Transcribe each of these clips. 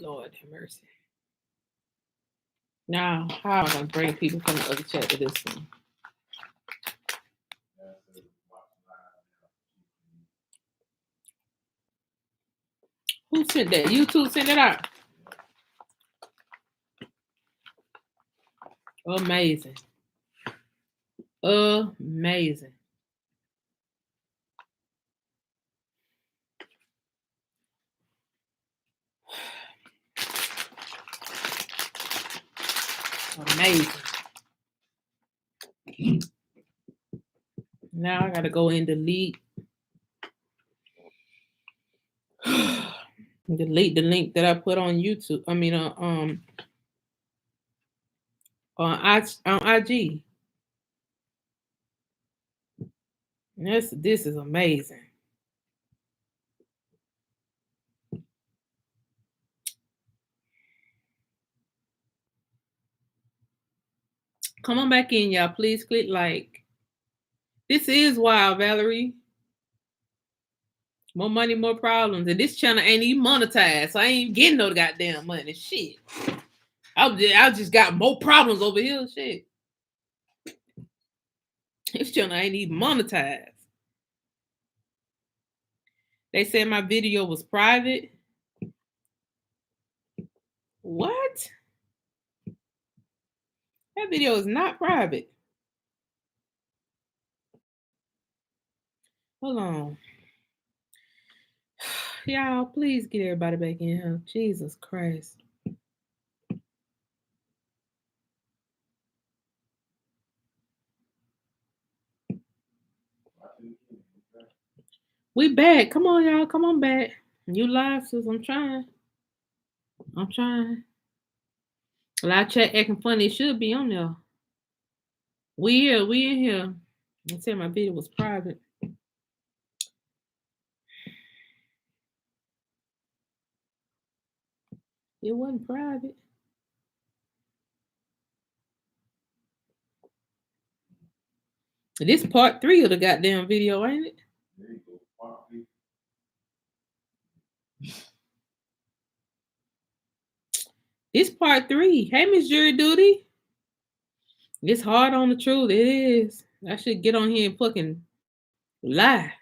Lord have mercy. Now, how am I gonna bring people from the other chat to this one? Who sent that? YouTube sent it out. Amazing. Amazing. Amazing. Now I gotta go and delete delete the link that I put on YouTube. I mean on IG. This is amazing. Come on back in, y'all. Please click like. This is wild, Valerie. More money, more problems. And this channel ain't even monetized, so I ain't even getting no goddamn money. Shit. I just got more problems over here. Shit. This channel ain't even monetized. They said my video was private. What? That video is not private. Hold on. Y'all, please get everybody back in here. Jesus Christ. We back. Come on, y'all. Come on back. You live, sis. I'm trying. Live chat acting funny. It should be on there. We in here. I said my video was private. It wasn't private. This part 3 of the goddamn video, ain't it? There you go. Part 3. It's part 3. Hey, Miss Jury Duty. It's hard on the truth. It is. I should get on here and fucking lie.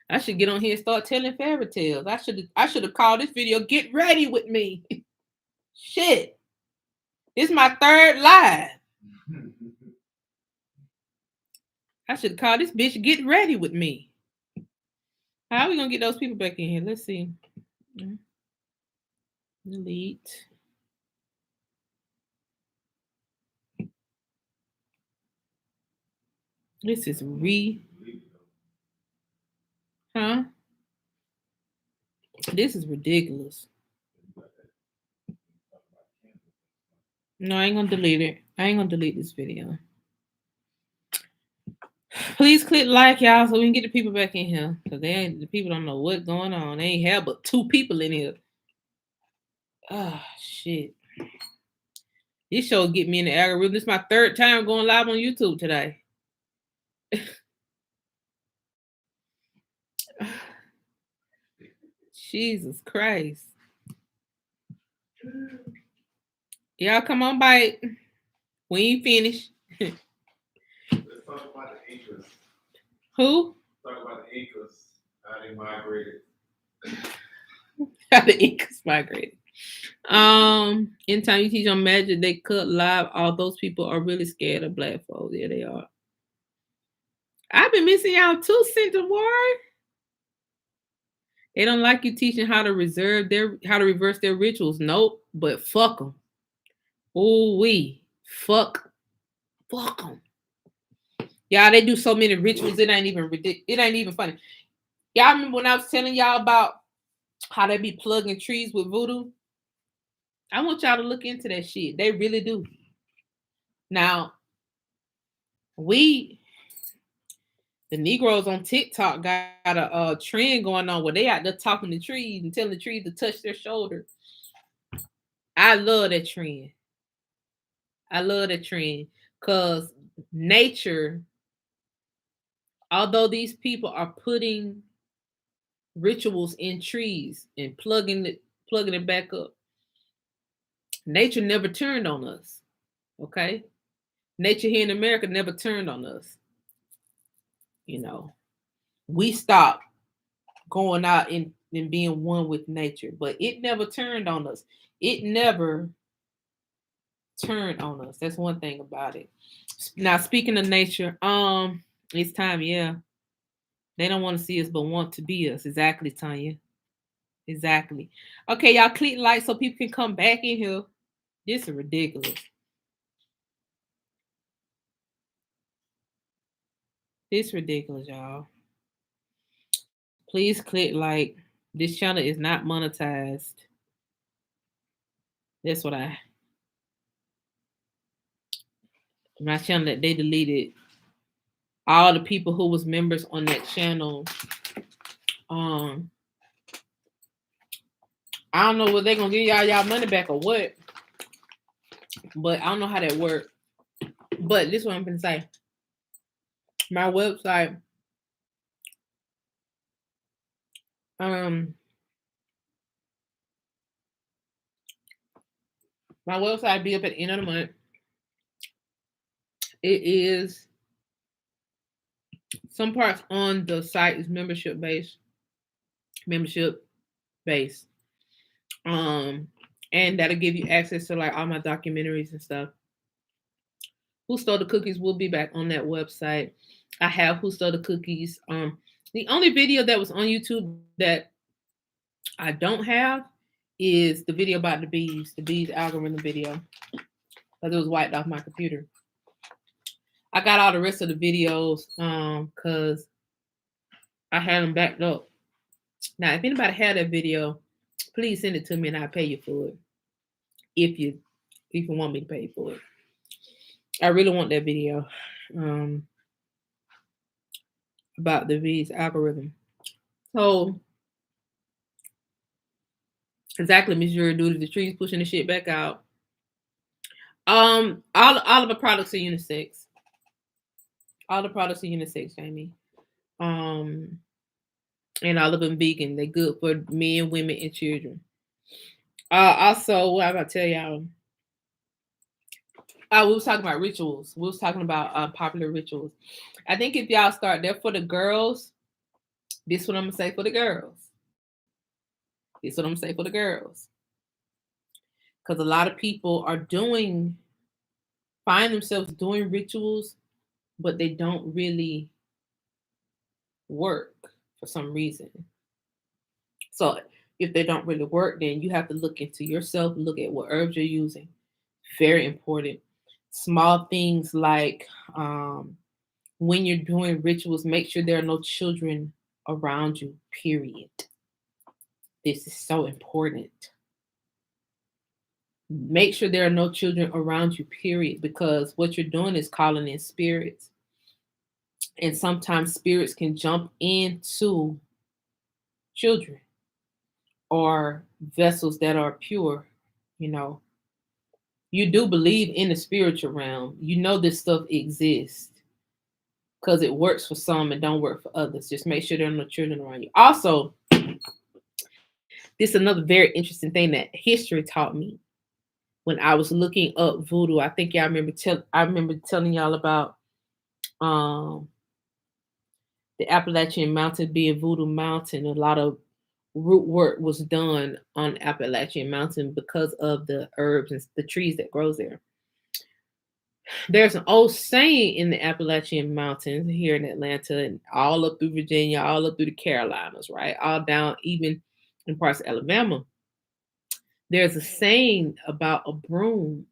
I should get on here and start telling fairy tales. I should have called this video "Get Ready with Me." Shit. This is my 3rd live. I should call this bitch "Get Ready with Me." How are we gonna get those people back in here? Let's see. Delete. This is Huh? This is ridiculous. No, I ain't gonna delete it. I ain't gonna delete this video. Please click like, y'all, so we can get the people back in here. Because the people don't know what's going on. They ain't have but 2 people in here. Oh, shit. This show get me in the algorithm. This is my 3rd time going live on YouTube today. Jesus Christ. Y'all come on, bite. We ain't finished. Let's talk about the Incas. Who? Talk about the Incas. How they migrated. How the Incas migrated. Anytime you teach on magic, they cut live. All those people are really scared of black folks. Yeah, they are. I've been missing y'all too, Center Ward. They don't like you teaching how to reverse their rituals. Nope, but fuck them. Ooh wee, fuck them. Y'all, they do so many rituals. It ain't even funny. Y'all remember when I was telling y'all about how they be plugging trees with voodoo? I want y'all to look into that shit. They really do. Now, the Negroes on TikTok got a trend going on where they out there talking to trees and telling the trees to touch their shoulder. I love that trend. Because nature, although these people are putting rituals in trees and plugging it back up, Nature never turned on us. Okay? Nature here in America never turned on us. You know, we stopped going out and being one with nature, but it never turned on us. It never turned on us. That's one thing about it. Now, speaking of nature, it's time, yeah. They don't want to see us, but want to be us. Exactly, Tanya. Exactly. Okay, y'all click like so people can come back in here. This is ridiculous. This ridiculous, y'all. Please click like. This channel is not monetized. That's what my channel that they deleted all the people who was members on that channel. Um, I don't know what they're gonna give y'all money back or what, but I don't know how that works. But this is what I'm gonna say. My website, um, my website be up at the end of the month. It is some parts on the site is membership based. And that'll give you access to like all my documentaries and stuff. Who Stole the Cookies will be back on that website. I have Who Stole the Cookies. The only video that was on YouTube that I don't have is the video about the bees algorithm video, because it was wiped off my computer. I got all the rest of the videos because I had them backed up. Now, if anybody had that video, please send it to me and I'll pay you for it. If you want me to pay for it. I really want that video about the bees algorithm. So exactly, Monsieur Duty, the trees pushing the shit back out. All of the products are unisex. All the products are unisex, Jamie. And all of them vegan. They're good for men, women, and children. Also, what I'm about to tell y'all. We was talking about rituals. We was talking about popular rituals. I think if y'all start there for the girls, this is what I'm gonna say for the girls. This is what I'm gonna say for the girls. Because a lot of people are find themselves doing rituals, but they don't really work for some reason. So if they don't really work, then you have to look into yourself, look at what herbs you're using. Very important. Small things like when you're doing rituals, make sure there are no children around you, period. This is so important. Make sure there are no children around you, period, because what you're doing is calling in spirits. And sometimes spirits can jump into children or vessels that are pure. You do believe in the spiritual realm. You know this stuff exists because it works for some and don't work for others. Just make sure there are no children around you. Also, this is another very interesting thing that history taught me when I was looking up voodoo. I think y'all remember I remember telling y'all about the Appalachian Mountain being Voodoo Mountain. A lot of root work was done on Appalachian Mountain because of the herbs and the trees that grows there. There's an old saying in the Appalachian Mountains here in Atlanta and all up through Virginia, all up through the Carolinas, right? All down even in parts of Alabama. There's a saying about a broom.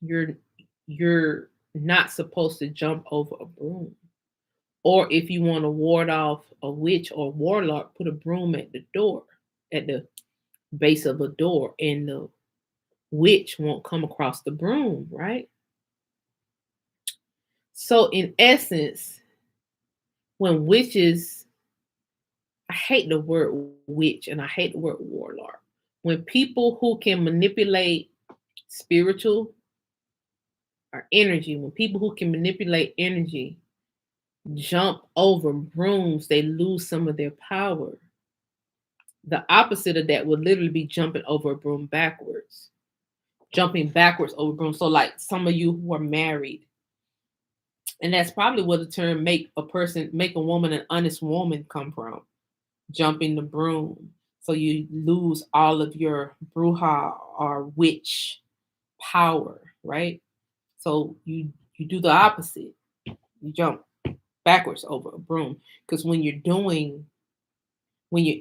You're not supposed to jump over a broom. Or if you want to ward off a witch or warlock, put a broom at the door, at the base of a door, and the witch won't come across the broom, right? So in essence, when witches, I hate the word witch and I hate the word warlock. When people who can manipulate spiritual or energy, when people who can manipulate energy jump over brooms, they lose some of their power. The opposite of that would literally be jumping over a broom backwards. Jumping backwards over a broom. So like some of you who are married, and that's probably where the term make a woman an honest woman come from. Jumping the broom. So you lose all of your bruja or witch power, right? So you do the opposite. You jump backwards over a broom. Because when you're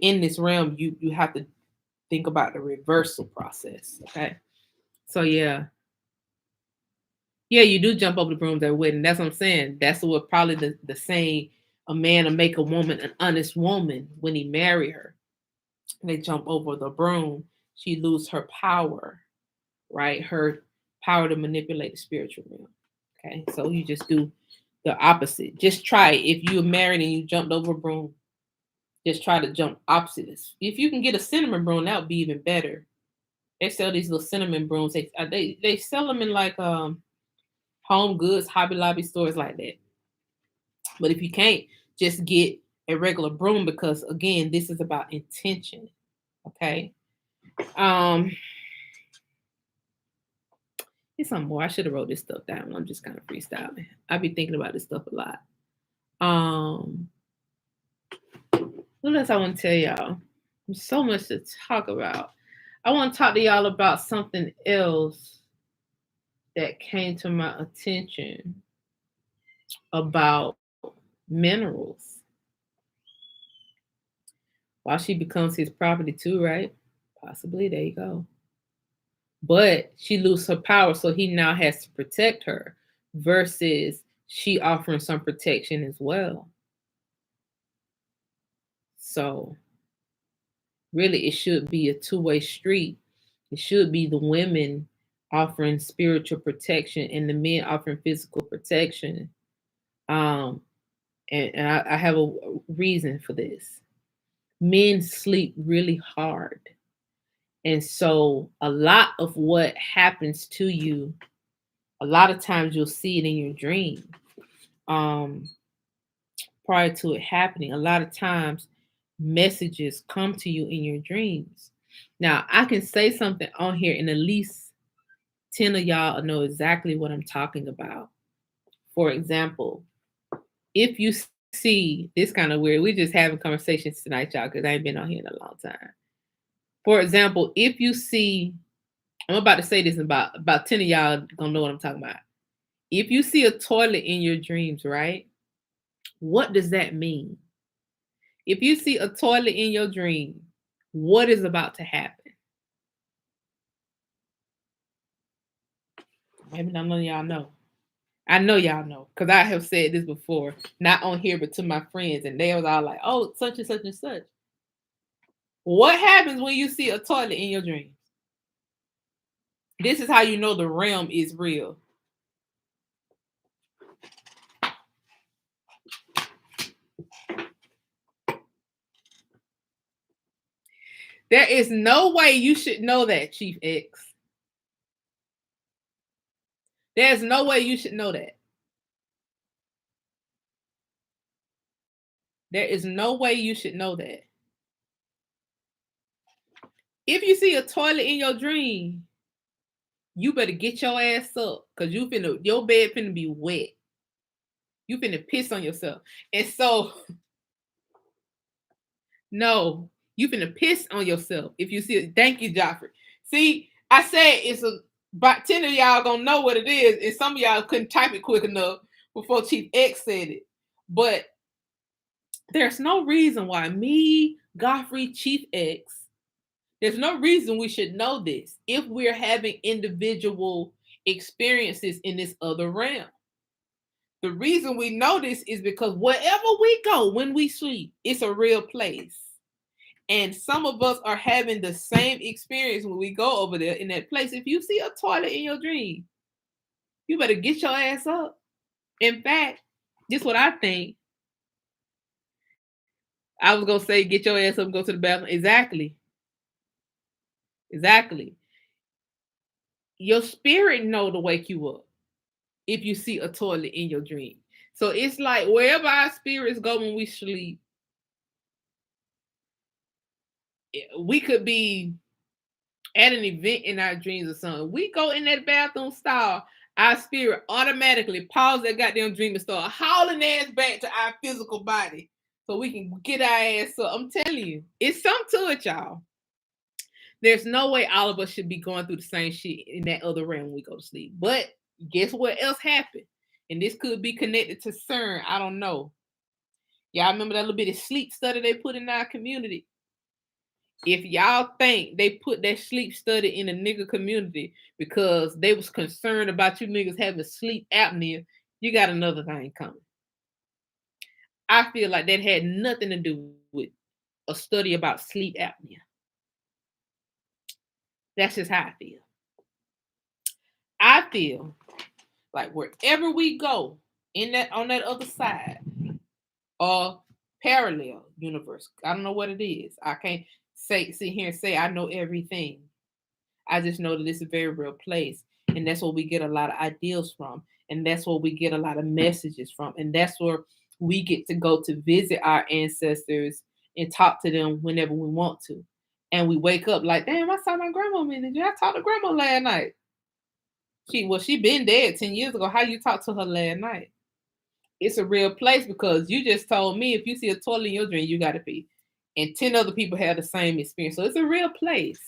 in this realm, you have to think about the reversal process. Okay. So yeah, you do jump over the brooms at wedding. That's what I'm saying. That's what probably the saying a man will make a woman an honest woman when he marry her. They jump over the broom. She lose her power, right? Her power to manipulate the spiritual realm. Okay, so you just do the opposite. Just try it. If you're married and you jumped over a broom, just try to jump opposites. If you can get a cinnamon broom, that would be even better. They sell these little cinnamon brooms. They sell them in like home goods, Hobby Lobby stores like that. But if you can't, just get a regular broom because again, this is about intention. Okay. Um, It's some more. I should have wrote this stuff down. I'm just kind of freestyling. I be thinking about this stuff a lot. Um, what else I want to tell y'all? There's so much to talk about. I want to talk to y'all about something else that came to my attention about minerals. While she becomes his property too, right? Possibly. There you go. But she loses her power, so he now has to protect her versus she offering some protection as well. So really it should be a two-way street. It should be the women offering spiritual protection and the men offering physical protection. Um, and I have a reason for this. Men sleep really hard. And so a lot of what happens to you, a lot of times you'll see it in your dream. Um, Prior to it happening, a lot of times messages come to you in your dreams. Now, I can say something on here, and at least 10 of y'all know exactly what I'm talking about. For example, if you see this kind of weird, we just having conversations tonight, y'all, because I ain't been on here in a long time. For example, if you see, I'm about to say this, and about 10 of y'all gonna know what I'm talking about. If you see a toilet in your dreams, right? What does that mean? If you see a toilet in your dream, what is about to happen? Maybe none of y'all know. I know y'all know because I have said this before, not on here, but to my friends, and they was all like, "Oh, such and such and such." What happens when you see a toilet in your dreams? This is how you know the realm is real. There is no way you should know that, Chief X. There's no way you should know that. There is no way you should know that. If you see a toilet in your dream, you better get your ass up because your bed finna be wet. You finna piss on yourself. And so, no, you finna piss on yourself if you see it. Thank you, Joffrey. See, I said it's about 10 of y'all gonna know what it is, and some of y'all couldn't type it quick enough before Chief X said it. But there's no reason why me, Godfrey, Chief X, there's no reason we should know this if we're having individual experiences in this other realm. The reason we know this is because wherever we go when we sleep, it's a real place. And some of us are having the same experience when we go over there in that place. If you see a toilet in your dream, you better get your ass up. In fact, this is what I think. I was gonna say get your ass up and go to the bathroom. Exactly. Exactly. Your spirit know to wake you up if you see a toilet in your dream. So it's like wherever our spirits go when we sleep, We could be at an event in our dreams or something. We go in that bathroom stall, our spirit automatically pause that goddamn dream and start hauling ass back to our physical body so we can get our ass up. I'm telling you, it's something to it, y'all. There's no way all of us should be going through the same shit in that other realm when we go to sleep. But guess what else happened? And this could be connected to CERN. I don't know. Y'all remember that little bit of sleep study they put in our community? If y'all think they put that sleep study in the nigga community because they was concerned about you niggas having sleep apnea, you got another thing coming. I feel like that had nothing to do with a study about sleep apnea. That's just how I feel. I feel like wherever we go in that on that other side or parallel universe, I don't know what it is. I can't sit here and say I know everything. I just know that it's a very real place. And that's where we get a lot of ideas from. And that's where we get a lot of messages from. And that's where we get to go to visit our ancestors and talk to them whenever we want to. And we wake up like, damn, I saw my grandma manager. I talked to grandma last night. She been dead 10 years ago. How you talk to her last night? It's a real place because you just told me if you see a toilet in your dream, you gotta pee. And 10 other people have the same experience. So it's a real place.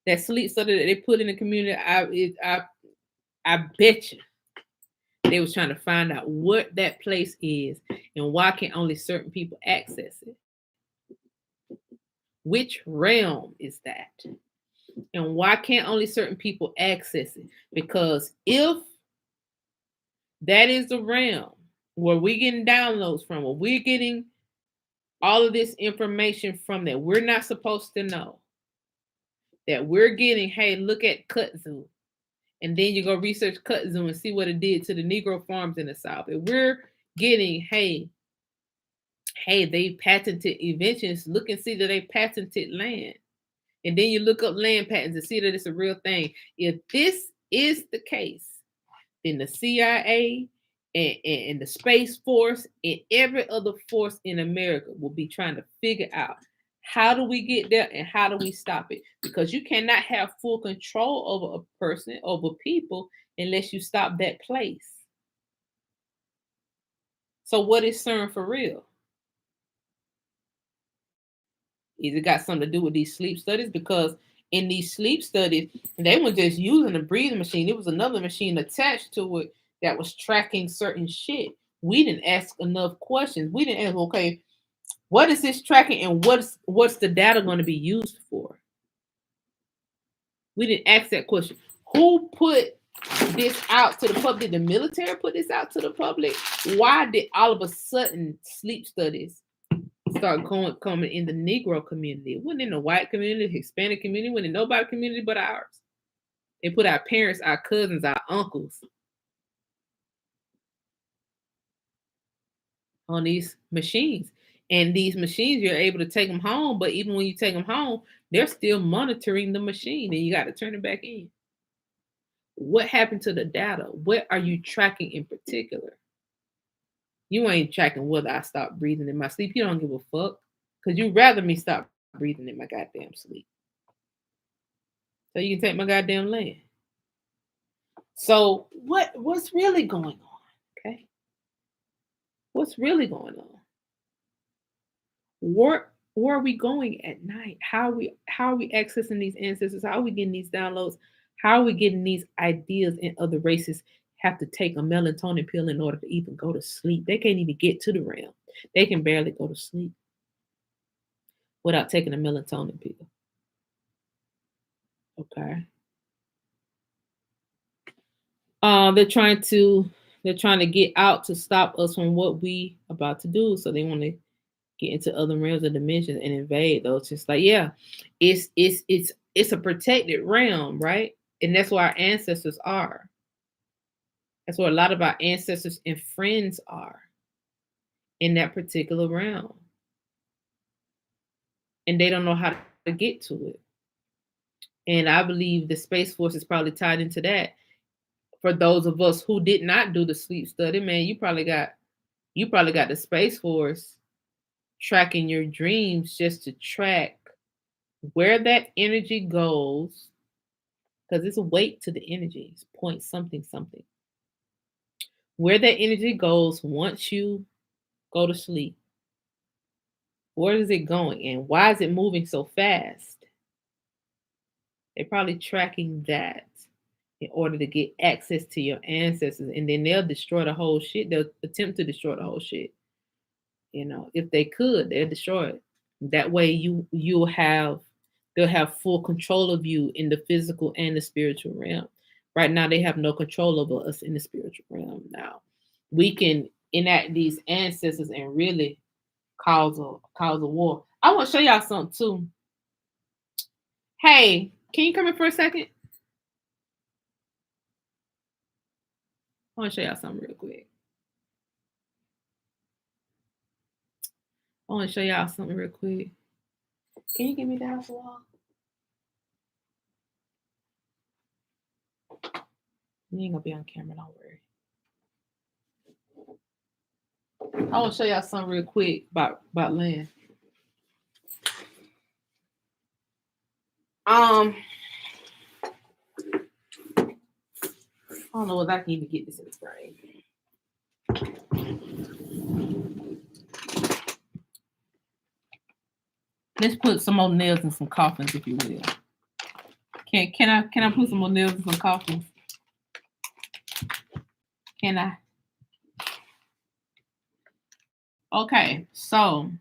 That sleep study that they put in the community, I bet you they was trying to find out what that place is and why can only certain people access it. Which realm is that? And why can't only certain people access it? Because if that is the realm where we're getting downloads from, where we're getting all of this information from that we're not supposed to know, that we're getting, hey, look at kudzu. And then you go research kudzu and see what it did to the Negro farms in the South. If we're getting, hey, they patented inventions, look and see that they patented land. And then you look up land patents and see that it's a real thing. If this is the case, then the CIA and the Space Force and every other force in America will be trying to figure out how do we get there and how do we stop it? Because you cannot have full control over a person, over people, unless you stop that place. So what is CERN for real? Is it got something to do with these sleep studies? Because in these sleep studies, they were just using a breathing machine. There was another machine attached to it that was tracking certain shit. We didn't ask enough questions. We didn't ask, okay, what is this tracking and what's the data going to be used for? We didn't ask that question. Who put this out to the public? Did the military put this out to the public? Why did all of a sudden sleep studies start coming in the Negro community? It wasn't in the white community, Hispanic community, it wasn't in nobody community but ours. They put our parents, our cousins, our uncles on these machines. And these machines, you're able to take them home, but even when you take them home, they're still monitoring the machine and you got to turn it back in. What happened to the data? What are you tracking in particular? You ain't tracking whether I stop breathing in my sleep. You don't give a fuck because you'd rather me stop breathing in my goddamn sleep. So you can take my goddamn land. So what's really going on? Okay. What's really going on? Where are we going at night? How are we accessing these ancestors? How are we getting these downloads? How are we getting these ideas in other races have to take a melatonin pill in order to even go to sleep? They can't even get to the realm. They can barely go to sleep without taking a melatonin pill. Okay. They're trying to get out to stop us from what we about to do. So they want to get into other realms of dimensions and invade those. Just like, yeah, it's a protected realm, right? And that's where our ancestors are. That's where a lot of our ancestors and friends are in that particular realm. And they don't know how to get to it. And I believe the Space Force is probably tied into that. For those of us who did not do the sleep study, man, you probably got the Space Force tracking your dreams just to track Where that energy goes, because it's a weight to the energy, it's point something something. Where that energy goes once you go to sleep, where is it going and why is it moving so fast? They're probably tracking that in order to get access to your ancestors, and then they'll destroy the whole shit. They'll attempt to destroy the whole shit. You know, if they could, they'll destroy it. That way, you'll have they'll have full control of you in the physical and the spiritual realm. Right now, they have no control over us in the spiritual realm. Now, we can enact these ancestors and really cause a war. I want to show y'all something too. Hey, can you come in for a second? I want to show y'all something real quick. I want to show y'all something real quick. Can you give me that wall? You ain't gonna be on camera, don't worry. I want to show y'all something real quick about land. I don't know if I can even get this in the frame. Let's put some more nails in some coffins, if you will. Can I put some more nails in some coffins? Can I? Okay, so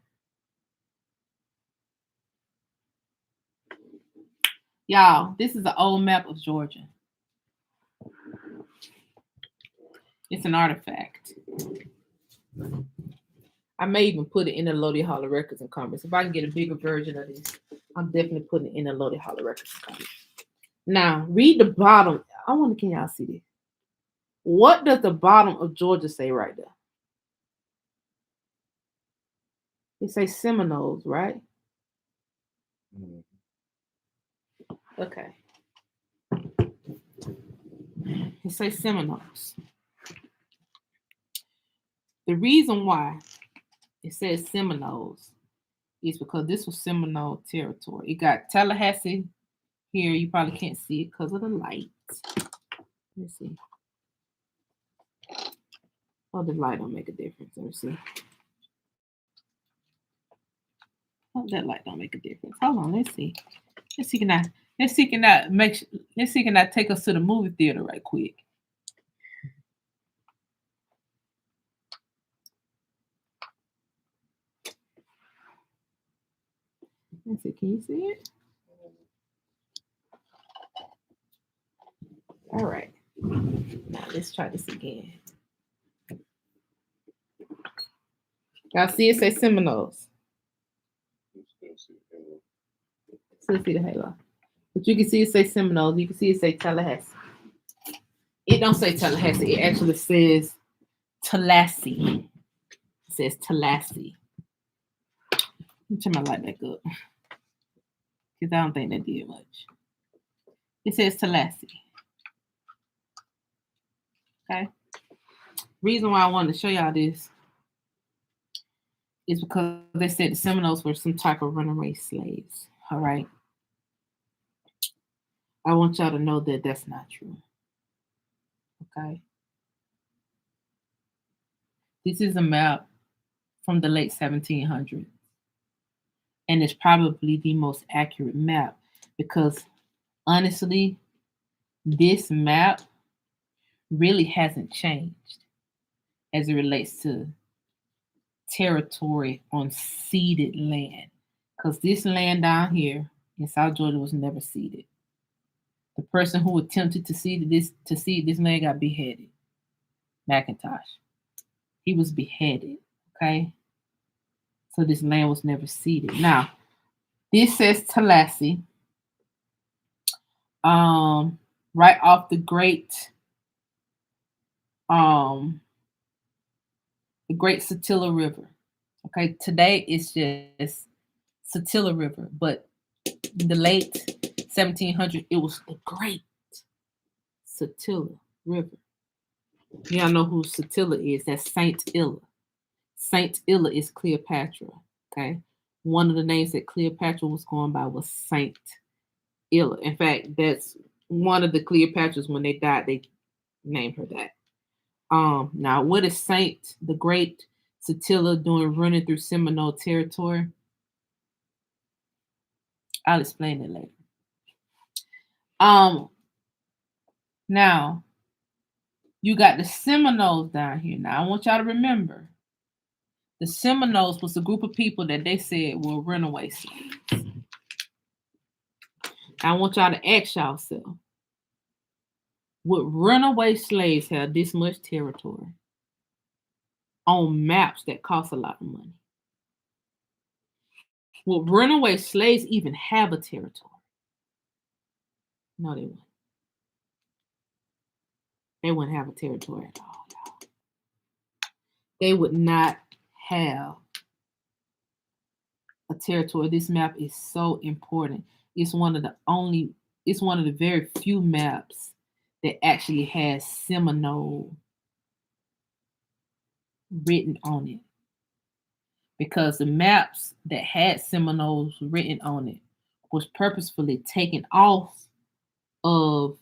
y'all, this is an old map of Georgia. It's an artifact. I may even put it in the Lodi Hall of Records and Commerce. If I can get a bigger version of this, I'm definitely putting it in the Lodi Hall of Records and Commerce. Now, read the bottom. I wonder, can y'all see this? What does the bottom of Georgia say right there? It says Seminoles, right? Okay. It says Seminoles. The reason why it says Seminoles is because this was Seminole territory. It got Tallahassee here. You probably can't see it because of the light. Let me see. Oh, the light don't make a difference. Let me see. Oh, that light don't make a difference. Hold on, let's see. Let's see can I take us to the movie theater right quick. Let's see, can you see it? All right. Now let's try this again. Y'all see it say Seminoles. Still see the halo. But you can see it say Seminoles. You can see it say Tallahassee. It don't say Tallahassee. It actually says Tallahassee. It says Tallahassee. Let me turn my light back up. Because I don't think that did much. It says Tallahassee. Okay. Reason why I wanted to show y'all this is because they said the Seminoles were some type of runaway slaves. All right. I want y'all to know that that's not true. Okay. This is a map from the late 1700s. And it's probably the most accurate map because honestly, this map really hasn't changed as it relates to territory on ceded land. Because this land down here in South Georgia was never ceded. The person who attempted to cede this land got beheaded. McIntosh. He was beheaded. Okay. So this land was never ceded. Now, this says Tallahassee. Right off the great Satilla River. Okay, today it's just Satilla River, but in the late 1700s, it was the great Satilla River. Y'all know who Satilla is. That's Saint Illa. Saint Illa is Cleopatra. Okay. One of the names that Cleopatra was going by was Saint Illa. In fact, that's one of the Cleopatras when they died, they named her that. Now what is Saint the Great Satilla doing running through Seminole territory? I'll explain it later. Um, Now you got the Seminoles down here. Now I want y'all to remember the Seminoles was a group of people that they said were runaway slaves. I want y'all to ask yourself, would runaway slaves have this much territory on maps that cost a lot of money? Would runaway slaves even have a territory? No, they wouldn't. They wouldn't have a territory at all, y'all. They would not have a territory. This map is so important. It's one of the very few maps that actually has Seminole written on it. Because the maps that had Seminoles written on it was purposefully taken off of,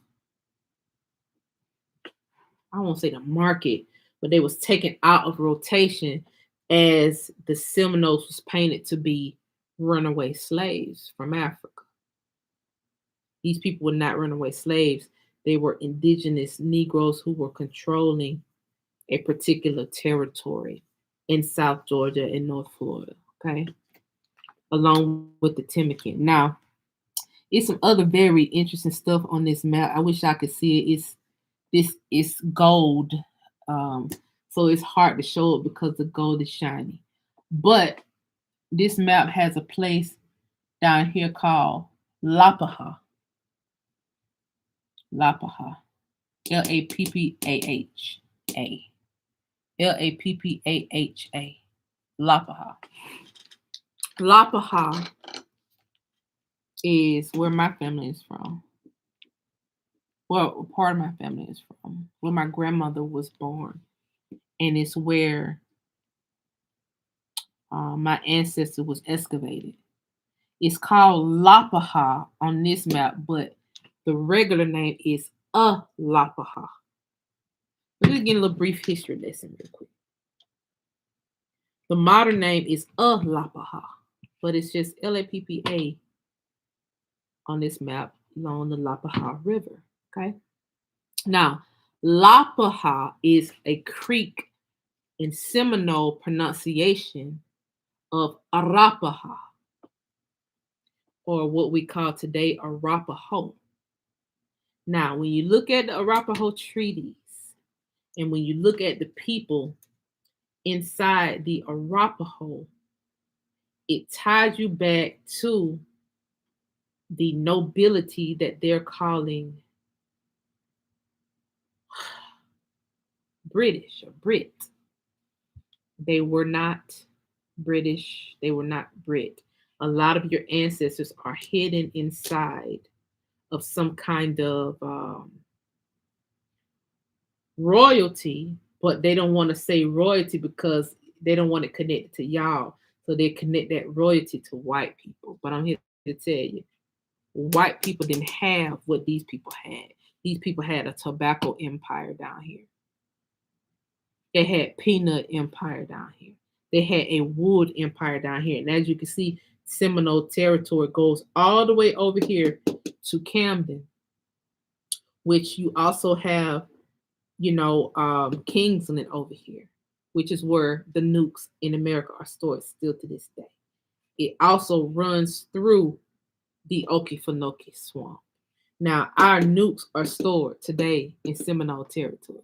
I won't say the market, but they was taken out of rotation as the Seminoles was painted to be runaway slaves from Africa. These people were not runaway slaves. They were indigenous Negroes who were controlling a particular territory in South Georgia and North Florida, okay? Along with the Timken. Now, it's some other very interesting stuff on this map. I wish I could see it. This is gold. So it's hard to show it because the gold is shiny. But this map has a place down here called Lappaha. Lappaha. Lappaha. Lappaha. Lappaha. Lappaha is where my family is from. Well, part of my family is from, where my grandmother was born. And it's where my ancestor was excavated. It's called Lappaha on this map, but the regular name is Lappaha. Let's just get a little brief history lesson real quick. The modern name is Lappaha, but it's just Lappa on this map along the Lappaha River. Okay. Now, Lappaha is a creek in Seminole pronunciation of Arapaha, or what we call today Arapaho. Now, when you look at the Arapaho treaties, and when you look at the people inside the Arapaho, it ties you back to the nobility that they're calling British or Brit. They were not British. They were not Brit. A lot of your ancestors are hidden inside of some kind of royalty, but they don't want to say royalty because they don't want to connect it to y'all. So they connect that royalty to white people. But I'm here to tell you, white people didn't have what these people had. These people had a tobacco empire down here. They had peanut empire down here. They had a wood empire down here. And as you can see, Seminole territory goes all the way over here to Camden, which you also have, Kingsland over here, which is where the nukes in America are stored still to this day. It also runs through the Okefenokee Swamp. Now, our nukes are stored today in Seminole territory.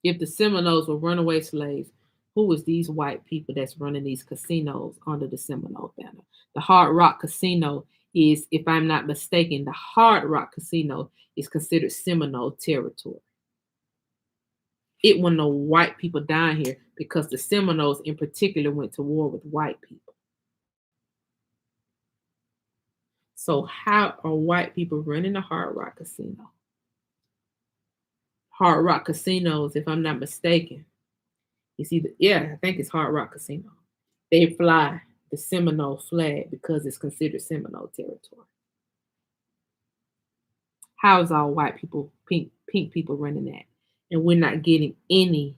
If the Seminoles were runaway slaves, who was these white people that's running these casinos under the Seminole banner? The Hard Rock Casino is, if I'm not mistaken, the Hard Rock Casino is considered Seminole territory. It wasn't no white people down here because the Seminoles in particular went to war with white people. So how are white people running the Hard Rock Casino? Hard Rock Casinos, if I'm not mistaken, It's either, yeah, I think it's Hard Rock Casino. They fly the Seminole flag because it's considered Seminole territory. How is all white people, pink people running that, and we're not getting any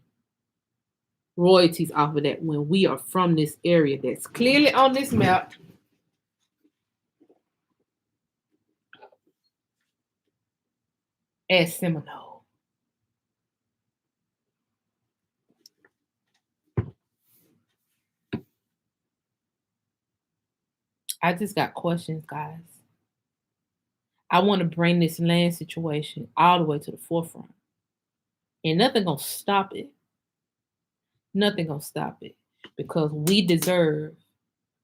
royalties off of that when we are from this area that's clearly on this map as Seminole. I just got questions, guys. I want to bring this land situation all the way to the forefront. And nothing gonna stop it. Nothing gonna stop it. Because we deserve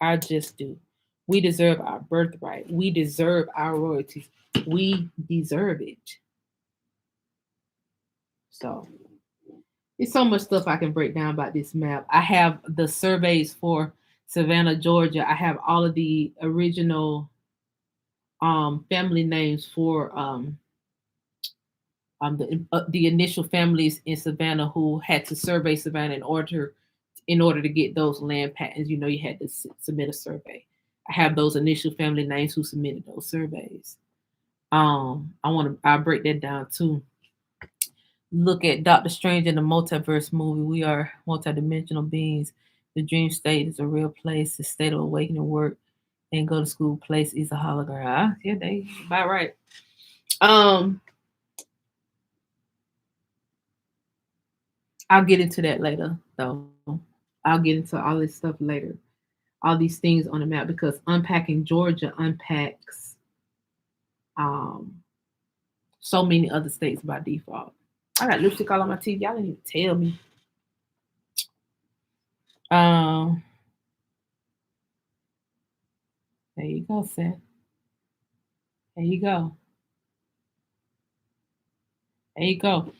our just due. We deserve our birthright. We deserve our royalties. We deserve it. So there's so much stuff I can break down about this map. I have the surveys for Savannah, Georgia. I have all of the original family names for the initial families in Savannah who had to survey Savannah in order to get those land patents. You know, you had to submit a survey. I have those initial family names who submitted those surveys. I'll break that down too. Look at Doctor Strange in the Multiverse movie. We are multidimensional beings. The dream state is a real place. The state of awakening work and go to school place is a hologram. Yeah, they about right. Um, I'll get into that later, though. I'll get into all this stuff later. All these things on the map because unpacking Georgia unpacks um so many other states by default. I got lipstick all on my teeth. Y'all didn't even tell me. Um, there you go, Seth. There you go. There you go.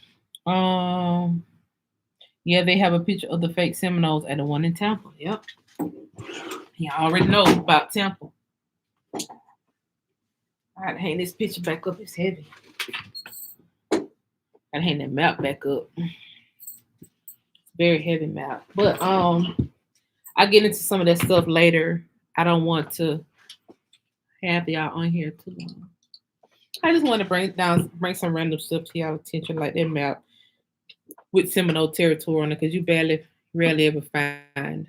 Um, yeah, they have a picture of the fake Seminoles at the one in Tampa. Yep. Y'all already know about Tampa. I gotta hang this picture back up. It's heavy. Gotta hang that map back up. Very heavy map. But I'll get into some of that stuff later. I don't want to have y'all on here too long. I just want to bring some random stuff to y'all attention, like that map with Seminole territory on it, because you rarely ever find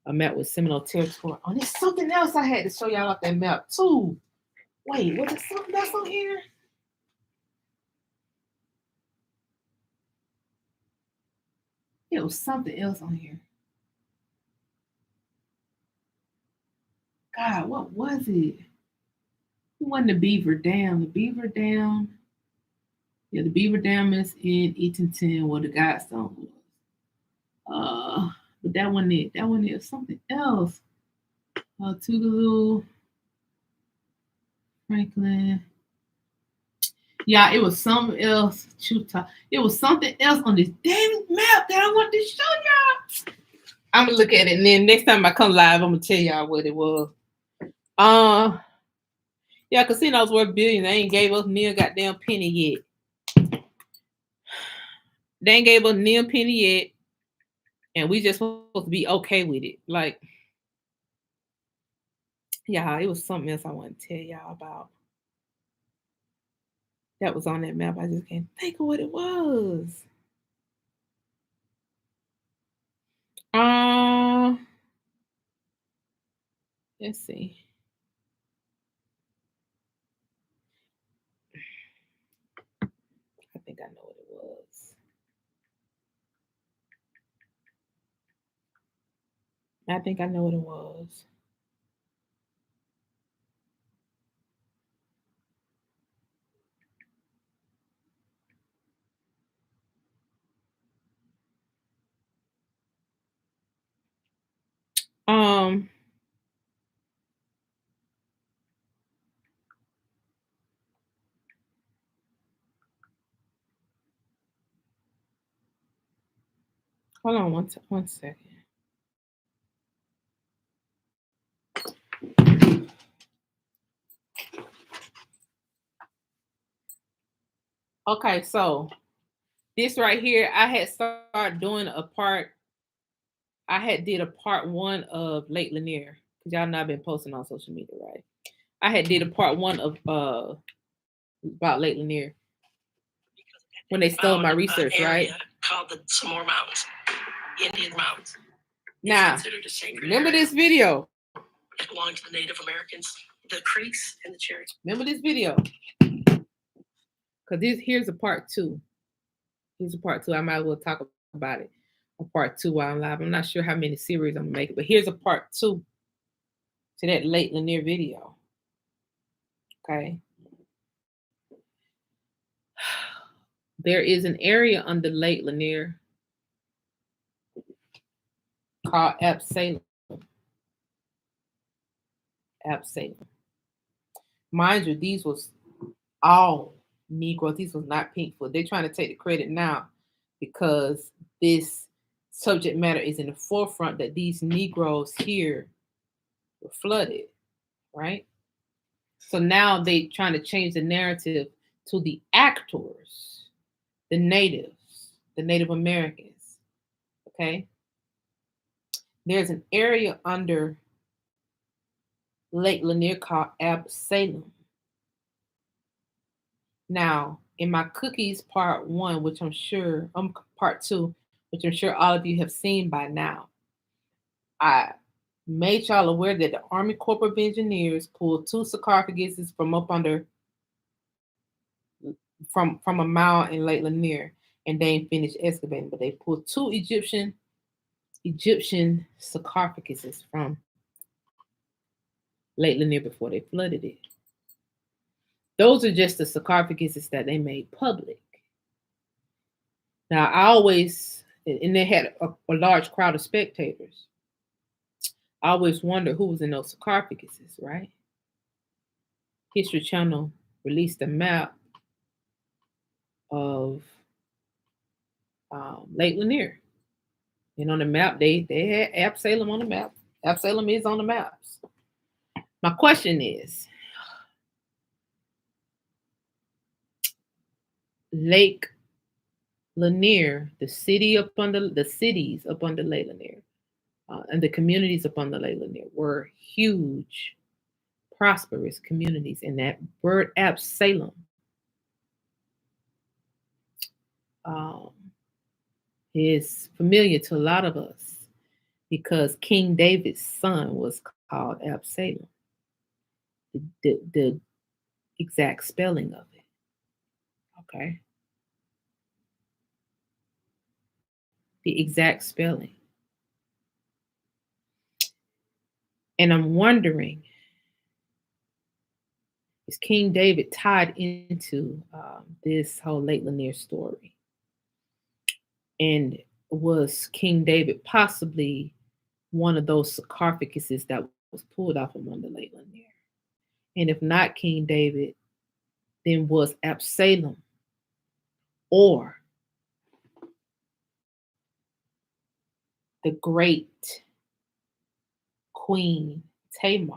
a map with Seminole territory on. There's something else I had to show y'all off that map too. Wait, was there something else on here? It was something else on here. God, what was it? It wasn't the Beaver Dam. The Beaver Dam. Yeah, the Beaver Dam is in Eatonton where the Godstone was. But that one it. That one is something else. Tougaloo, Franklin. Yeah, it was something else. Chutah. It was something else on this damn map that I want to show y'all. I'm gonna look at it, and then next time I come live, I'm gonna tell y'all what it was. Uh, yeah, casinos worth billions. They ain't gave us near goddamn penny yet. They ain't gave us near penny yet, and we just supposed to be okay with it. Like, yeah, it was something else I want to tell y'all about. That was on that map. I just can't think of what it was. Uh, let's see. I think I know what it was. I think I know what it was. Um, hold on one second. Okay, so This right here, I had started doing a part. I had did a part one of Lake Lanier because y'all know I've been posting on social media, right? I had did a part one of about Lake Lanier when they stole my research, right? Called the Seminole Mountains, Indian Mountains. Now, remember this video? It belonged to the Native Americans, the Creeks and the Cherokee. Remember this video? Because here's a part two. Here's a part two. I might as well talk about it. A part two while I'm live. I'm not sure how many series I'm gonna make, but here's a part two to that Lake Lanier video. Okay. There is an area under Lake Lanier called Absalom. Absalom. Mind you, these was all Negroes. These was not Pinkfoot. They're trying to take the credit now because this subject matter is in the forefront that these Negroes here were flooded, right? So now they trying to change the narrative to the actors, the natives, the Native Americans. Okay. There's an area under Lake Lanier called Absalom. Now, in my cookies part one, which I'm sure, part two, which I'm sure all of you have seen by now, I made y'all aware that the Army Corps of Engineers pulled two sarcophaguses from up under, from a mile in Lake Lanier, and they ain't finished excavating, but they pulled two Egyptian sarcophaguses from Lake Lanier before they flooded it. Those are just the sarcophaguses that they made public. Now, I always, and they had a large crowd of spectators. I always wonder who was in those sarcophaguses, right? History Channel released a map of Lake Lanier. And on the map, they had Absalom on the map. Absalom is on the maps. My question is, Lake Lanier, the cities up under Lake Lanier, and the communities up under Lake Lanier were huge, prosperous communities. And that word Absalom is familiar to a lot of us because King David's son was called Absalom. The exact spelling of it. Okay. The exact spelling. And I'm wondering, is King David tied into this whole Lake Lanier story? And was King David possibly one of those sarcophaguses that was pulled off from under Lake Lanier? And if not King David, then was Absalom or the great Queen Tamar?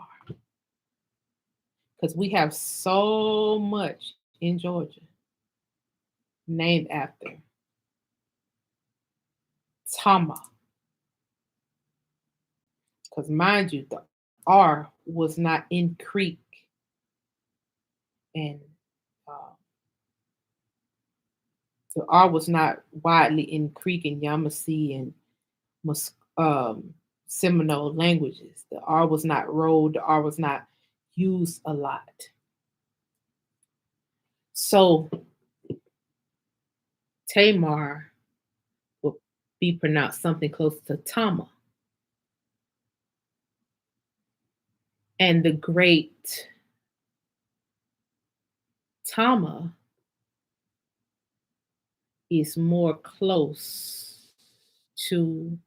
Because we have so much in Georgia named after Tamar. Because mind you, the R was not in Creek and the R was not widely in Creek and Yamasee and Seminole languages. The R was not rolled. The R was not used a lot. So Tamar will be pronounced something close to Tama. And the great Tama is more close to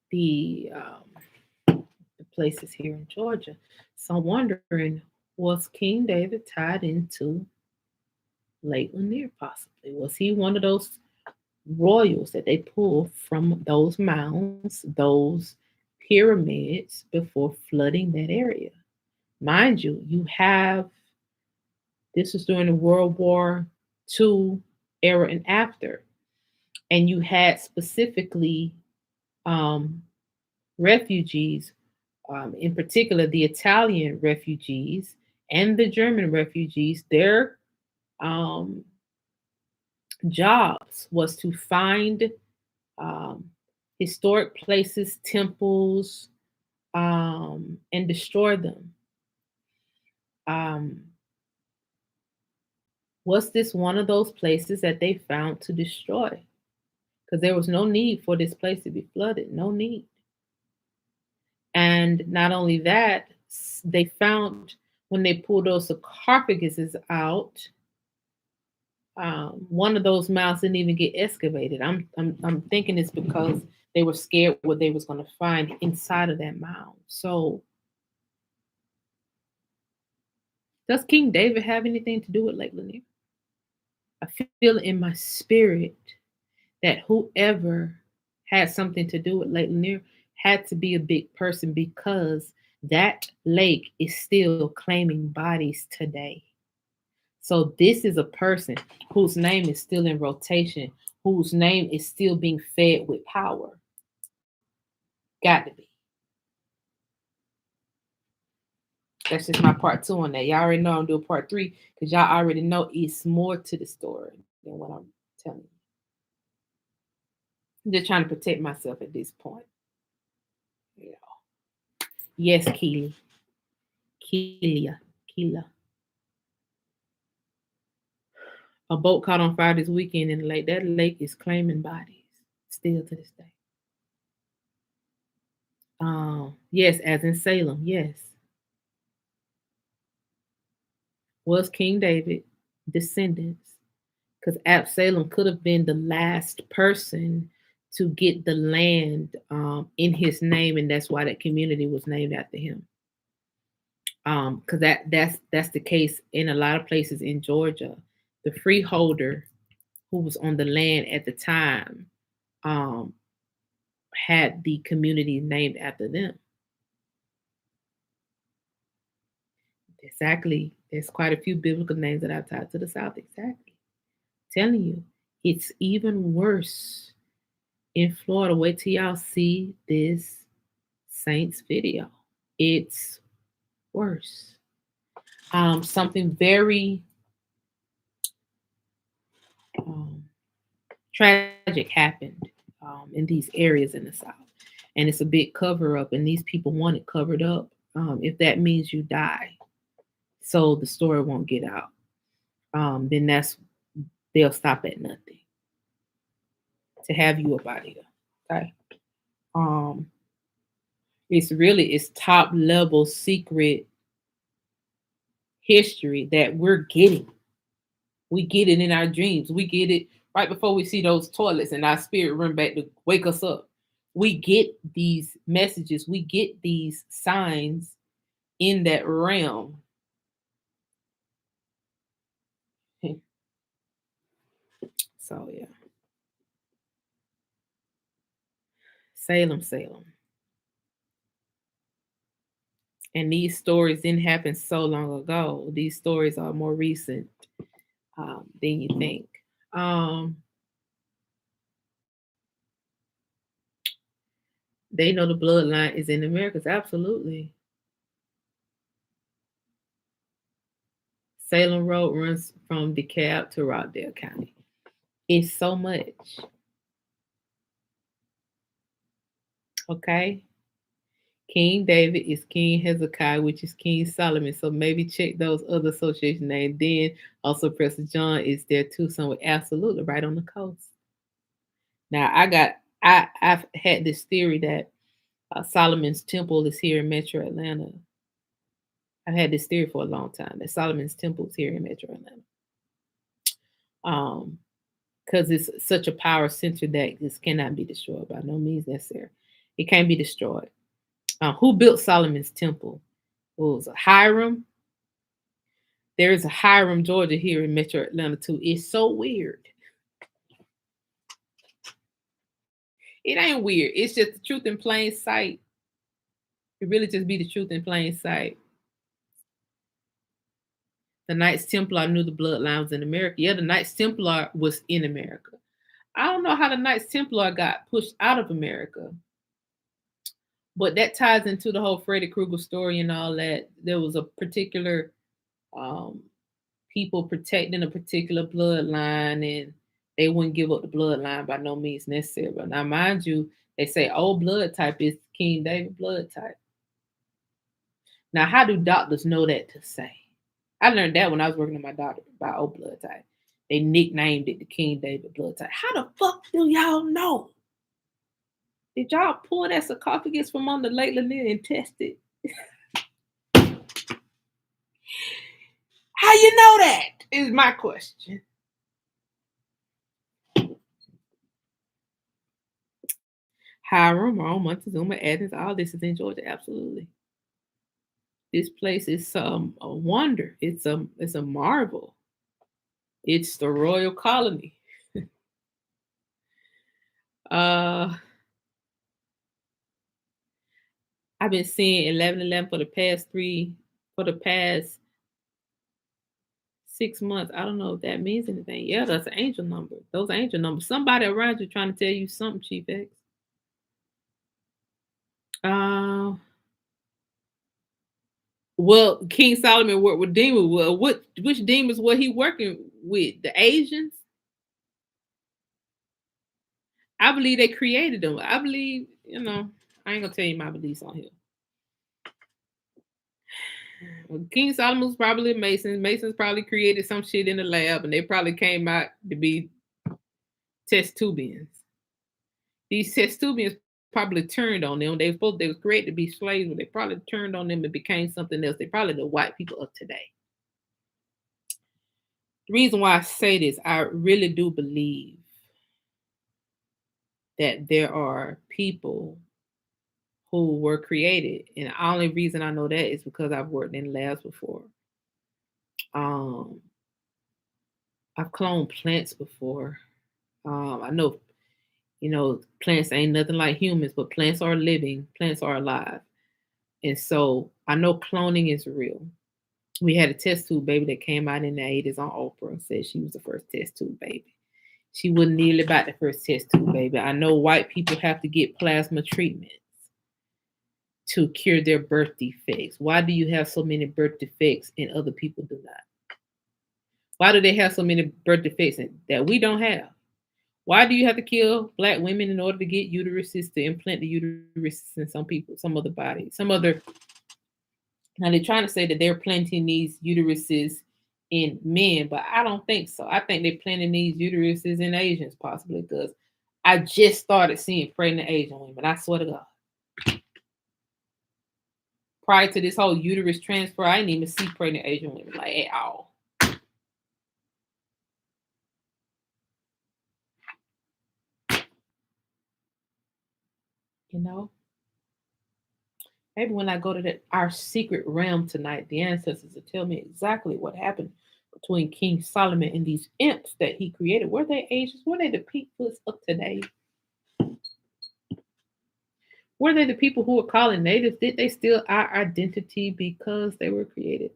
the places here in Georgia. So I'm wondering, was King David tied into Lake Lanier possibly? Was he one of those royals that they pulled from those mounds, those pyramids before flooding that area? Mind you, you have This was during the World War II era and after. And you had specifically um, refugees, in particular the Italian refugees and the German refugees. Their um, jobs was to find um, historic places, temples, and destroy them. Um, was this one of those places that they found to destroy? Because there was no need for this place to be flooded, no need. And not only that, they found when they pulled those sarcophaguses out, one of those mouths didn't even get excavated. I'm thinking it's because they were scared what they was going to find inside of that mound. So, does King David have anything to do with Lake Lanier? I feel in my spirit that whoever had something to do with Lake Lanier had to be a big person because that lake is still claiming bodies today. So this is a person whose name is still in rotation, whose name is still being fed with power. Got to be. That's just my part two on that. Y'all already know I'm doing part three because y'all already know it's more to the story than what I'm telling you. I'm just trying to protect myself at this point. You know. Yes, Keely. Kelia. Keela. A boat caught on fire this weekend in the lake. That lake is claiming bodies still to this day. Yes, as in Salem, yes. Was King David descendants? Because Absalom could have been the last person to get the land in his name, and that's why that community was named after him. Because that's the case in a lot of places in Georgia. The freeholder who was on the land at the time um, had the community named after them. Exactly. There's quite a few biblical names that I've tied to the South. Exactly. Telling you, it's even worse in Florida. Wait till y'all see this Saints video. It's worse. Something very um, tragic happened in these areas in the South. And it's a big cover up, and these people want it covered up if that means you die. So the story won't get out. Then they'll stop at nothing to have you about here. Okay. Um, it's top level secret history that we're getting. We get it in our dreams. We get it right before we see those toilets and our spirit run back to wake us up. We get these messages, we get these signs in that realm. So yeah. Salem, Salem. And these stories didn't happen so long ago. These stories are more recent than you think. Um, they know the bloodline is in the Americas. Absolutely. Salem Road runs from DeKalb to Rockdale County. It's so much. Okay. King David is King Hezekiah, which is King Solomon. So maybe check those other association names. Then also Preston John is there too, somewhere absolutely right on the coast. Now I've had this theory that Solomon's Temple is here in Metro Atlanta. I've had this theory for a long time that Solomon's Temple is here in Metro Atlanta. Because it's such a power center that this cannot be destroyed by no means necessary. It can't be destroyed. Who built Solomon's Temple? It was Hiram. There is a Hiram, Georgia, here in Metro Atlanta too. It's so weird. It ain't weird. It's just the truth in plain sight. It really just be the truth in plain sight. The Knights Templar knew the bloodline was in America. Yeah, the Knights Templar was in America. I don't know how the Knights Templar got pushed out of America, but that ties into the whole Freddy Krueger story and all that. There was a particular um, people protecting a particular bloodline, and they wouldn't give up the bloodline by no means necessary. But now, mind you, they say old blood type is King David blood type. Now, how do doctors know that to say? I learned that when I was working on my doctor about old blood type. They nicknamed it the King David blood type. How the fuck do y'all know? Did y'all pull that sarcophagus from under Lake Lanier and test it? How you know that? Is my question. Hiram, Rome, Montezuma, Athens, all this is in Georgia. Absolutely. This place is a wonder. It's a marvel. It's the royal colony. uh I've been seeing 1111 for the past 6 months. I don't know if that means anything. Yeah, that's an angel number. Those angel numbers. Somebody around you trying to tell you something, Chief X. Uh well, King Solomon worked with demons. Well, which demons were he working with? The Asians? I believe they created them. I believe, I ain't gonna tell you my beliefs on here. Well, King Solomon was probably a Mason. Masons probably created some shit in the lab, and they probably came out to be test tubians. These test tubians probably turned on them. They were created to be slaves, but they probably turned on them and became something else. They probably the white people of today. The reason why I say this, I really do believe that there are people who were created, and the only reason I know that is because I've worked in labs before. Um, I've cloned plants before. I know, plants ain't nothing like humans, but plants are living, plants are alive. And so I know cloning is real. We had a test tube baby that came out in the 80s on Oprah and said she was the first test tube baby. She wasn't nearly about the first test tube baby. I know white people have to get plasma treatments to cure their birth defects. Why do you have so many birth defects and other people do not? Why do they have so many birth defects that we don't have? Why do you have to kill black women in order to get uteruses to implant the uteruses in some people, some other bodies, some other? Now they're trying to say that they're planting these uteruses in men, but I don't think so. I think they're planting these uteruses in Asians, possibly, because I just started seeing pregnant Asian women. I swear to God. Prior to this whole uterus transfer, I didn't even see pregnant Asian women like at all. You know, maybe when I go to our secret realm tonight, the ancestors will tell me exactly what happened between King Solomon and these imps that he created. Were they Asians? Were they the peoples of today? Were they the people who were calling natives? Did they steal our identity because they were created?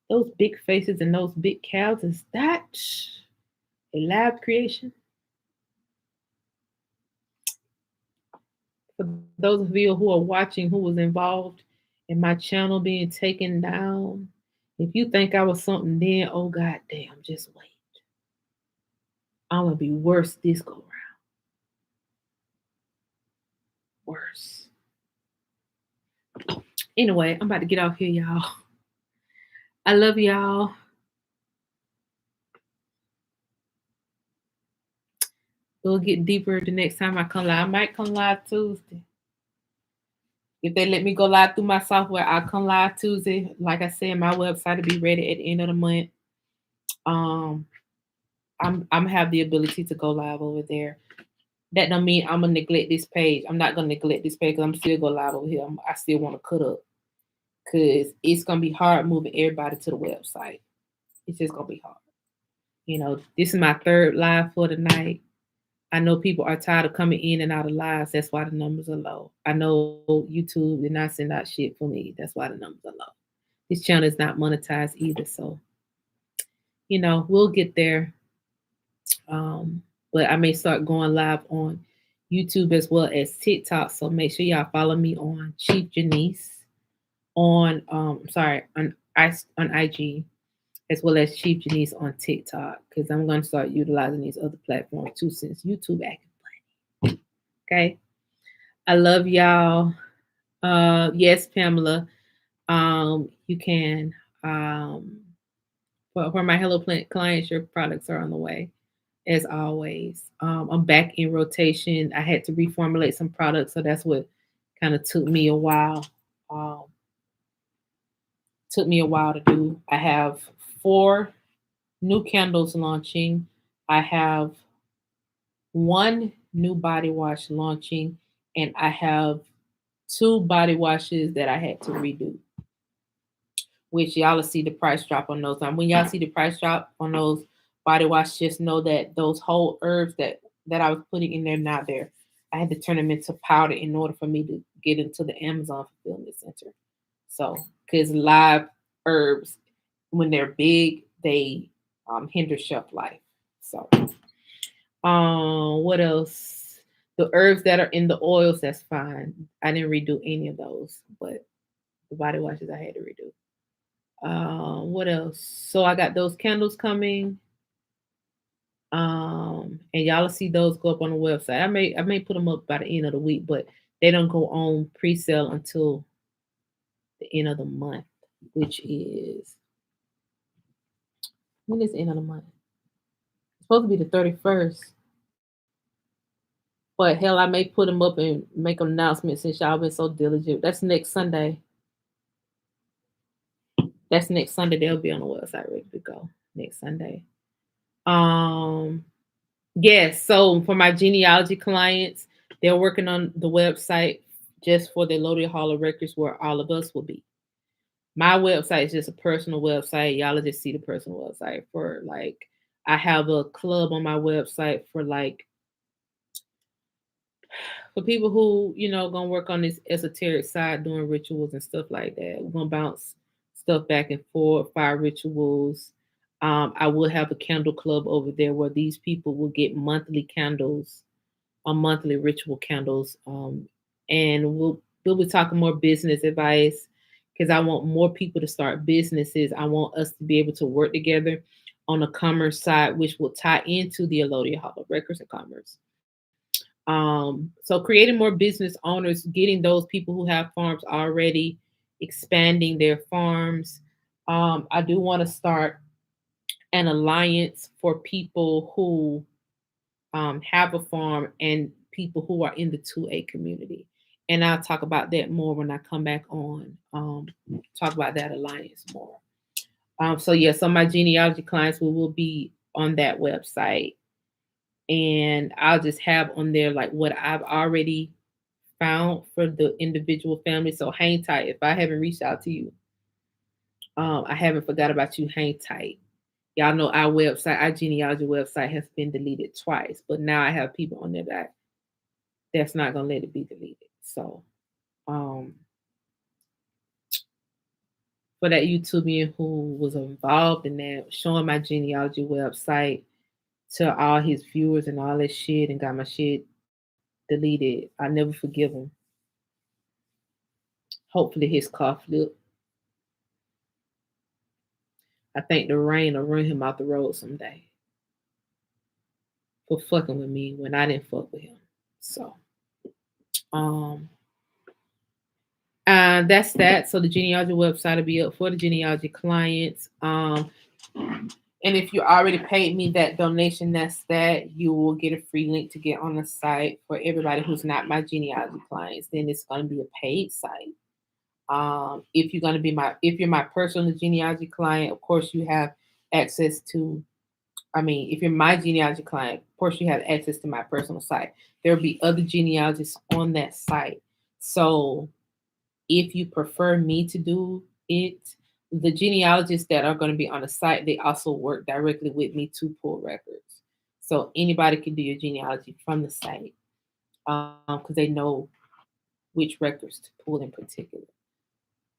Those big faces and those big cows, is that a lab creation? For those of you who are watching who was involved in my channel being taken down, if you think I was something then, oh god damn, just wait. I'm gonna be worse this go round. Worse. Anyway, I'm about to get off here, y'all. I love y'all. We'll get deeper the next time I come live. I might come live Tuesday. If they let me go live through my software, I'll come live Tuesday. Like I said, my website will be ready at the end of the month. I'm have the ability to go live over there. That don't mean I'm gonna neglect this page. I'm not gonna neglect this page because I'm still go live over here. I still want to cut up because it's gonna be hard moving everybody to the website. It's just gonna be hard. This is my third live for the night. I know people are tired of coming in and out of lives. That's why the numbers are low. I know YouTube did not send out shit for me. That's why the numbers are low. His channel is not monetized either. So, we'll get there. Um, but I may start going live on YouTube as well as TikTok. So make sure y'all follow me on Chief Janice on sorry on IG as well as Chief Janice on TikTok because I'm going to start utilizing these other platforms too since YouTube active. Okay, I love y'all. Yes, Pamela. You can for my Hello Plant clients, your products are on the way as always. I'm back in rotation. I had to reformulate some products, so that's what kind of took me a while. Um, took me a while to do. I have 4 new candles launching. I have 1 new body wash launching, and I have 2 body washes that I had to redo. Which y'all will see the price drop on those. Now, when y'all see the price drop on those body wash, just know that those whole herbs that I was putting in there not there. I had to turn them into powder in order for me to get into the Amazon fulfillment center. So, because live herbs, when they're big, they hinder shelf life. So, what else? The herbs that are in the oils, that's fine. I didn't redo any of those, but the body washes I had to redo. What else? So I got those candles coming. And y'all will see those go up on the website. I may put them up by the end of the week, but they don't go on pre-sale until the end of the month, which is when is the end of the month? It's supposed to be the 31st. But hell, I may put them up and make an announcement since y'all been so diligent. That's next Sunday. That's next Sunday. They'll be on the website ready to go next Sunday. Um, Yes. So for my genealogy clients, they're working on the website just for the Loaded Hall of Records where all of us will be. My website is just a personal website. Y'all will just see the personal website for like I have a club on my website for like for people who, gonna work on this esoteric side doing rituals and stuff like that. We're gonna bounce stuff back and forth, fire rituals. I will have a candle club over there where these people will get monthly candles on monthly ritual candles. And we'll be talking more business advice because I want more people to start businesses. I want us to be able to work together on the commerce side, which will tie into the Elodia Hall of Records and Commerce. So creating more business owners, getting those people who have farms already, expanding their farms. I do want to start an alliance for people who have a farm and people who are in the 2A community. And I'll talk about that more when I come back on. Talk about that alliance more. So yeah, so my genealogy clients will be on that website, and I'll just have on there like what I've already found for the individual family. So hang tight. If I haven't reached out to you, I haven't forgot about you. Hang tight. Y'all know our website, our genealogy website has been deleted twice, but now I have people on there that's not gonna let it be deleted. So um for that YouTuber who was involved in that, showing my genealogy website to all his viewers and all that shit and got my shit deleted. I never forgive him. Hopefully his car flip. I think the rain will run him out the road someday for fucking with me when I didn't fuck with him. So um that's that. So the genealogy website will be up for the genealogy clients. And if you already paid me that donation, that's that. You will get a free link to get on the site. For everybody who's not my genealogy clients, then it's going to be a paid site. If you're my personal genealogy client, of course you have access to. I mean, if you're my genealogy client, of course you have access to my personal site. There'll be other genealogists on that site. So if you prefer me to do it, the genealogists that are going to be on the site, they also work directly with me to pull records. So anybody can do your genealogy from the site because they know which records to pull in particular.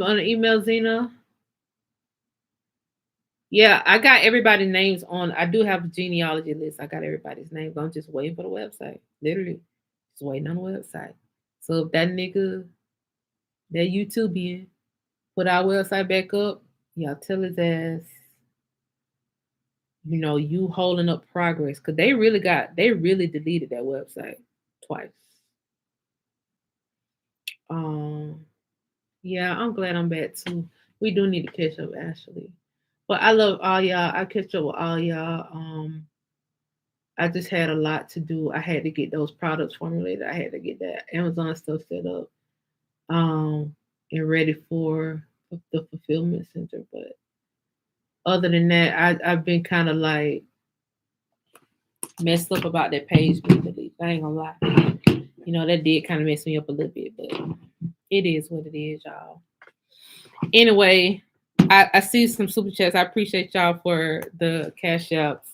On the email, Zena. Yeah, I got everybody's names on. I do have a genealogy list. I got everybody's names. I'm just waiting for the website. Literally, just waiting on the website. So if that nigga, that YouTubian, put our website back up, y'all tell his ass, you holding up progress. Cause they really deleted that website twice. Um, yeah, I'm glad I'm back too. We do need to catch up actually. But I love all y'all. I catch up with all y'all. I just had a lot to do. I had to get those products formulated. I had to get that Amazon stuff set up, um, and ready for the fulfillment center. But other than that, I've been kind of like messed up about that page being deleted. I ain't gonna lie. That did kind of mess me up a little bit, but it is what it is, y'all. Anyway, I see some super chats. I appreciate y'all for the cash outs.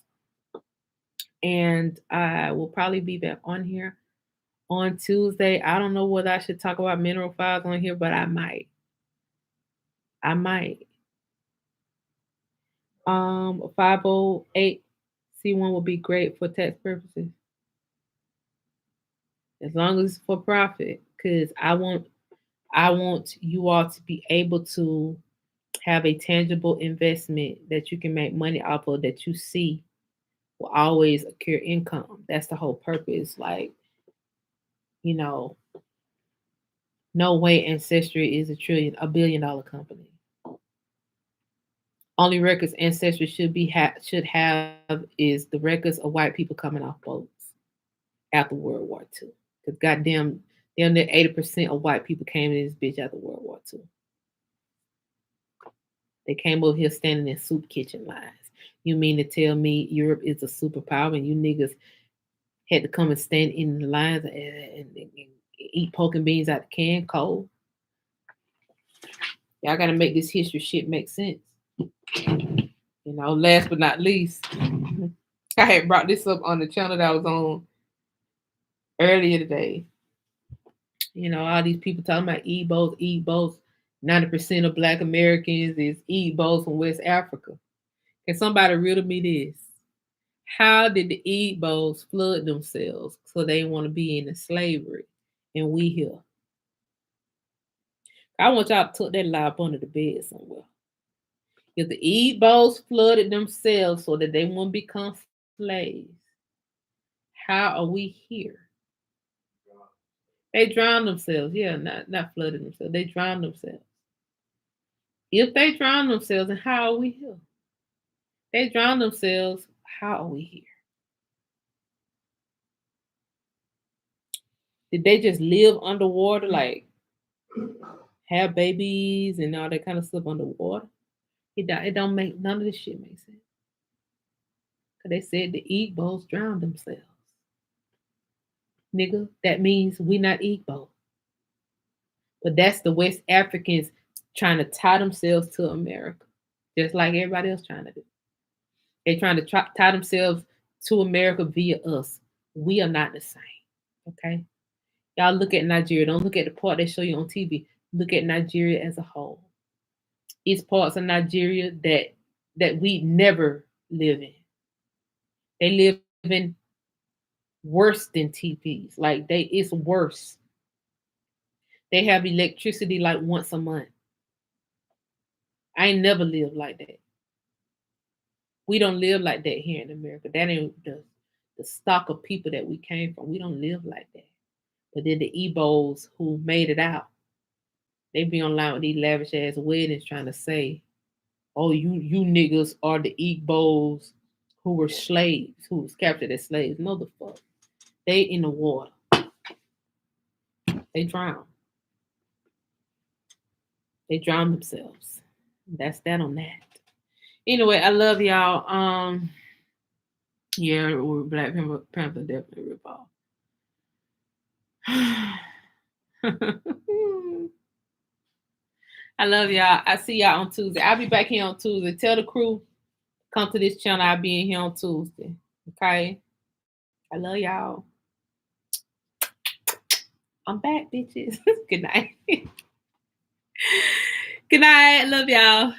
And I will probably be back on here on Tuesday. I don't know whether I should talk about mineral files on here, but I might. I might. 508C1 will be great for tax purposes. As long as it's for profit. Cause I want you all to be able to have a tangible investment that you can make money off of that you see will always occur income. That's the whole purpose. Like, you know, no way Ancestry is a $1 billion company. Only records Ancestry should have is the records of white people coming off boats after World War II. Because goddamn, damn near 80% of white people came in this bitch after World War II. They came over here standing in soup kitchen lines. You mean to tell me Europe is a superpower and you niggas had to come and stand in the lines and eat pork and beans out the can cold? Y'all got to make this history shit make sense. Last but not least, I had brought this up on the channel that I was on earlier today. All these people talking about Igbos. 90% of Black Americans is Igbos from West Africa. Can somebody riddle me this? How did the Igbos flood themselves so they want to be in slavery and we here? I want y'all to tuck that lie up under the bed somewhere. If the Igbos flooded themselves so that they won't become slaves, how are we here? They drowned themselves. Yeah, not flooded themselves. They drowned themselves. If they drowned themselves, then how are we here? They drowned themselves. How are we here? Did they just live underwater, like have babies and all that kind of stuff underwater? It don't make none of this shit make sense. Cause they said the Igbos drowned themselves. Nigga, that means we not Igbo. But that's the West Africans trying to tie themselves to America, just like everybody else trying to do. They trying to tie themselves to America via us. We are not the same. Okay, y'all look at Nigeria. Don't look at the part they show you on TV. Look at Nigeria as a whole. It's parts of Nigeria that we never live in. They live in worse than TPs. Like it's worse. They have electricity like once a month. I ain't never lived like that. We don't live like that here in America. That ain't the stock of people that we came from. We don't live like that. But then the Igbos who made it out, they be online with these lavish ass weddings trying to say, oh, you niggas are the Igbos who were slaves, who was captured as slaves. Motherfucker. They in the water. They drowned. They drowned themselves. That's that on that. Anyway, I love y'all. Yeah, Black Panther definitely rip off. I love y'all. I see y'all on Tuesday. I'll be back here on Tuesday. Tell the crew, come to this channel. I'll be in here on Tuesday. Okay? I love y'all. I'm back, bitches. Good night. Good night. Love y'all.